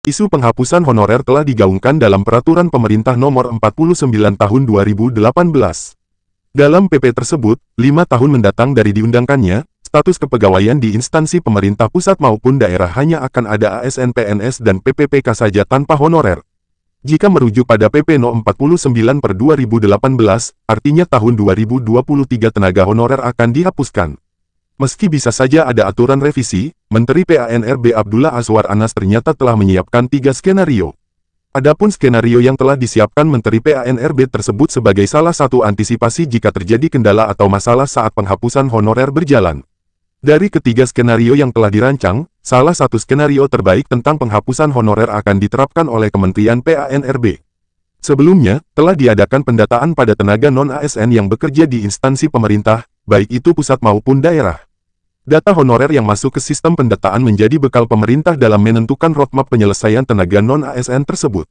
Isu penghapusan honorer telah digaungkan dalam Peraturan Pemerintah Nomor 49 Tahun 2018. Dalam PP tersebut, 5 tahun mendatang dari diundangkannya, status kepegawaian di instansi pemerintah pusat maupun daerah hanya akan ada ASN PNS dan PPPK saja tanpa honorer. Jika merujuk pada PP No. 49 per 2018, artinya tahun 2023 tenaga honorer akan dihapuskan. Meski bisa saja ada aturan revisi, Menteri PANRB Abdullah Azwar Anas ternyata telah menyiapkan 3 skenario. Adapun skenario yang telah disiapkan Menteri PANRB tersebut sebagai salah satu antisipasi jika terjadi kendala atau masalah saat penghapusan honorer berjalan. Dari ketiga skenario yang telah dirancang, salah satu skenario terbaik tentang penghapusan honorer akan diterapkan oleh Kementerian PANRB. Sebelumnya, telah diadakan pendataan pada tenaga non-ASN yang bekerja di instansi pemerintah, baik itu pusat maupun daerah. Data honorer yang masuk ke sistem pendataan menjadi bekal pemerintah dalam menentukan roadmap penyelesaian tenaga non-ASN tersebut.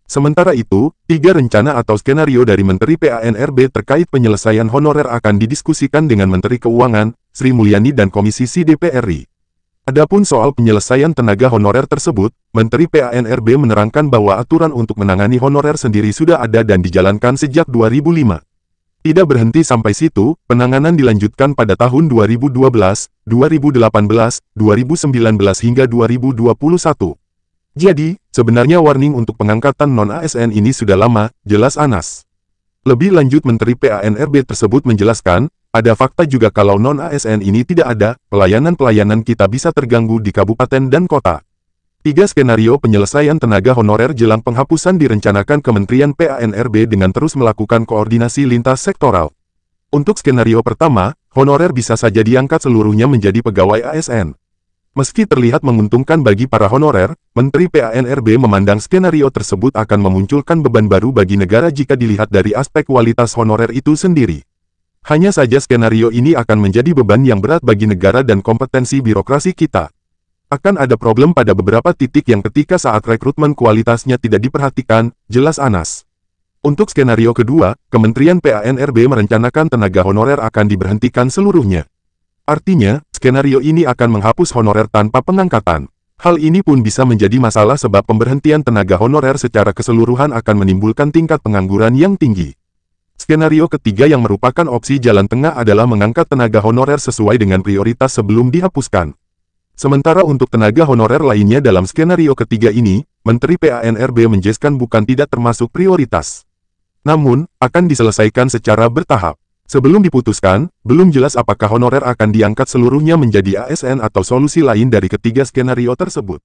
Sementara itu, 3 rencana atau skenario dari Menteri PANRB terkait penyelesaian honorer akan didiskusikan dengan Menteri Keuangan, Sri Mulyani dan Komisi C DPR RI. Adapun soal penyelesaian tenaga honorer tersebut, Menteri PANRB menerangkan bahwa aturan untuk menangani honorer sendiri sudah ada dan dijalankan sejak 2005. Tidak berhenti sampai situ, penanganan dilanjutkan pada tahun 2012, 2018, 2019 hingga 2021. Jadi, sebenarnya warning untuk pengangkatan non-ASN ini sudah lama, jelas Anas. Lebih lanjut Menteri PANRB tersebut menjelaskan, ada fakta juga kalau non-ASN ini tidak ada, pelayanan-pelayanan kita bisa terganggu di kabupaten dan kota. 3 skenario penyelesaian tenaga honorer jelang penghapusan direncanakan Kementerian PANRB dengan terus melakukan koordinasi lintas sektoral. Untuk skenario pertama, honorer bisa saja diangkat seluruhnya menjadi pegawai ASN. Meski terlihat menguntungkan bagi para honorer, Menteri PANRB memandang skenario tersebut akan memunculkan beban baru bagi negara jika dilihat dari aspek kualitas honorer itu sendiri. Hanya saja skenario ini akan menjadi beban yang berat bagi negara dan kompetensi birokrasi kita. Akan ada problem pada beberapa titik yang ketika saat rekrutmen kualitasnya tidak diperhatikan, jelas Anas. Untuk skenario kedua, Kementerian PANRB merencanakan tenaga honorer akan diberhentikan seluruhnya. Artinya, skenario ini akan menghapus honorer tanpa pengangkatan. Hal ini pun bisa menjadi masalah sebab pemberhentian tenaga honorer secara keseluruhan akan menimbulkan tingkat pengangguran yang tinggi. Skenario ketiga yang merupakan opsi jalan tengah adalah mengangkat tenaga honorer sesuai dengan prioritas sebelum dihapuskan. Sementara untuk tenaga honorer lainnya dalam skenario ketiga ini, Menteri PANRB menjelaskan bukan tidak termasuk prioritas. Namun, akan diselesaikan secara bertahap. Sebelum diputuskan, belum jelas apakah honorer akan diangkat seluruhnya menjadi ASN atau solusi lain dari ketiga skenario tersebut.